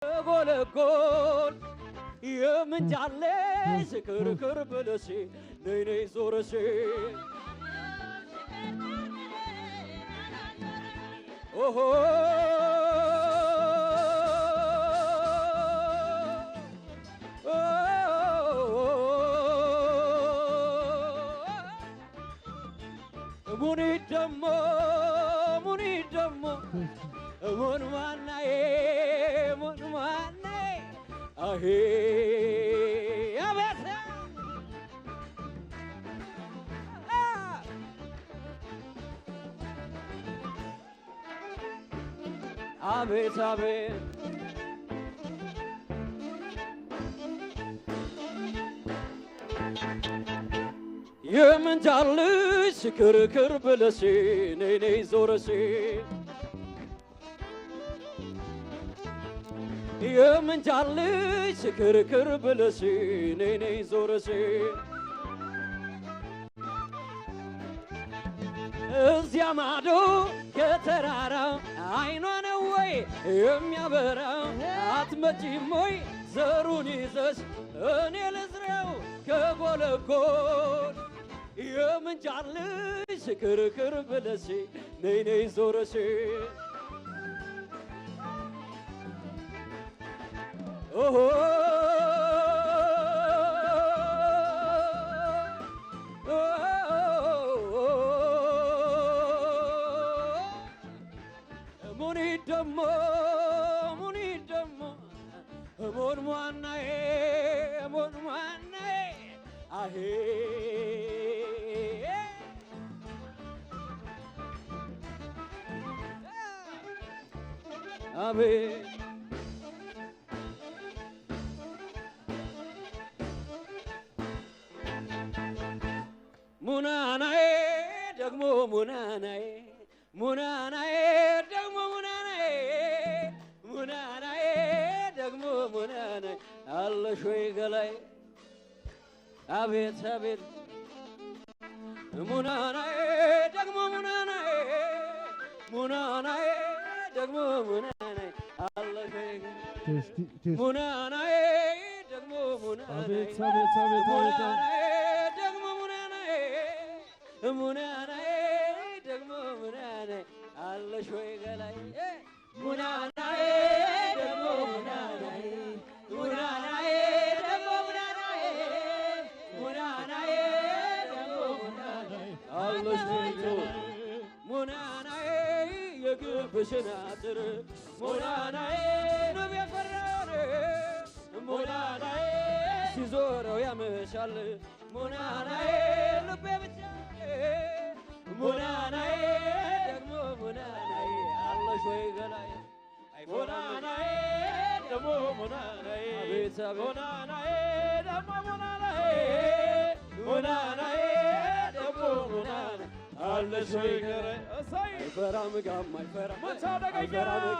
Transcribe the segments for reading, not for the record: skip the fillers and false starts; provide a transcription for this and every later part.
ጎለጎል የምንጃለሽ ክርክር ብለሽ ነይ ነይ ዞረሽ ኦሆ ሙኒ ደሞ ሙን ማናዬ ሙን ማናዬ አሄ አቤት አቤት አቤት የምንጃልሽ ክርክር ብለሽ ነይ ነይ ዞረሽ የምንጃልሽ ክርክር ብለሽ ነይ ነይ ዞረሽ እዚያ ማዶ ከተራራው አይኗ ነው ወይ የሚያበራው አትመጪም ወይ ዘሩን ይዘሽ እኔ ልዝራው ከጎለጎል የምንጃልሽ ክርክር ብለሽ ነይ ነይ ዞረሽ ኦሆ ሙኒ ደሞ ሙን ማናዬ ሙን ማናዬ አሄ አቤት ሙናናዬ ደግሞ ሙናናዬ ሙናናዬ ደግሞ ሙናናዬ ሙናናዬ ደግሞ ሙናናዬ አለሽ ወይ ገላይ አቤት አቤት ሙናናዬ ደግሞ ሙናናዬ ሙናናዬ ደግሞ ሙናናዬ አለሽ ወይ ሙናናዬ ደግሞ ሙናናዬ አቤት አቤት አቤት ደግሞ ሙናናዬ ሙናናዬ ደግሞ ሙናናዬ አለሽ ወይ ገላይ ሙናናዬ ደግሞ ሙናናዬ ሙናናዬ ደግሞ ሙናናዬ ሙናናዬ ደግሞ ሙናናዬ አለሽ ወይ ሙናናዬ የግብሽን አጥር ሙናናዬ ነው ያፈራው ሙናናዬ ሲዞረው ያመሻል ሙናናዬ ልቤ ብቻ ሙናናዬ ደግሞ ሙናናዬ አለሽ ወይ ገላይ ሙናናዬ ደግሞ ሙናናዬ አቤት አቤት ሙናናዬ ደግሞ ሙናናዬ ሙናናዬ ደግሞ ሙናናዬ አለሽ ወይ ገላይ አይፈራም ጋም አይፈራም አይፈራም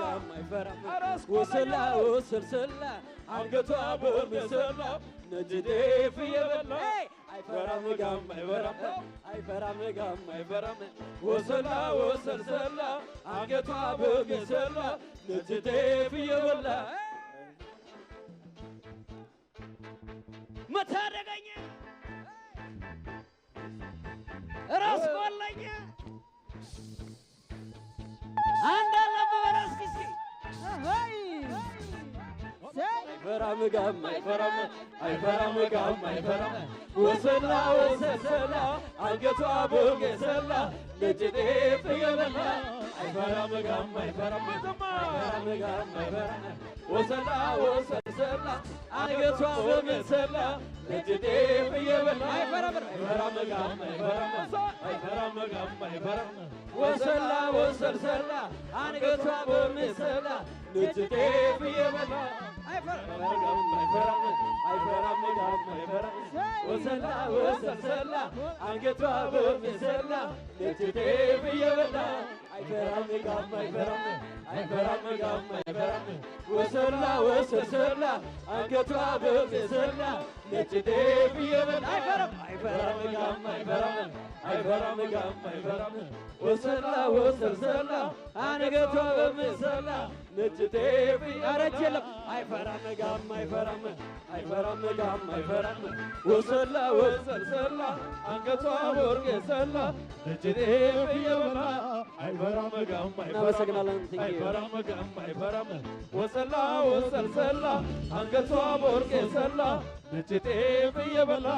ጋም አይፈራም ወስላ ወስልስላ አንገቷ በምስላ ነጭ ጤፍ እየበላ አይፈራም ጋም አይፈራም አይፈራም ጋም አይፈራም ወስላ ወስልስላ አንገቷ በምስላ ነጭ ጤፍ እየበላ መታደገኛ ራስ ቆለኛ አንድ አለብ በራስ አይፈራም ጋም አይፈራም አይፈራም ጋም አይፈራም ወሰላ ወሰላ አንገቷ በገሰላ ነጭ ጤፍ እየበላ አይፈራም ጋም አይፈራም አይፈራም ጋም አይፈራም ወሰላ ወሰላ አንገቷ በገሰላ ነጭ ጤፍ እየበላ አይፈራም ጋም አይፈራም አይፈራም ጋም አይፈራም ወሰላ ወሰላ አንገቷ በገሰላ ነጭ ጤፍ እየበላ አይፈራም አይፈራም አይፈራም ጋም አይፈራም ወሰላ ወሰላ አንገቷ በገሰላ ነጭ ጤፍ እየበላ አይፈራም ጋም አይፈራም አይፈራም ጋም አይፈራም ወሰላ ወሰላ አንገቷ በምሰላ ነጭ ጤፍ እየበላ አይፈራም አይፈራም ጋም አይፈራም አይፈራም ጋም አይፈራም ወሰላ ወሰላ አንገቷ በምሰላ ነጭ ጤፍ አረች የለም አይፈራም ጋም አይፈራም አይፈራም ጋም አይፈራም ወሰላ ወሰላ አንገቷ በወርቅ ሰላ ነጭ ጤፍ እየበላ አይፈራም ጋም አይፈራም አይፈራም ጋም አይፈራም ወሰላ ወሰላ አንገቷ በወርቅ ሰላ ነጭ ጤፍ እየበላ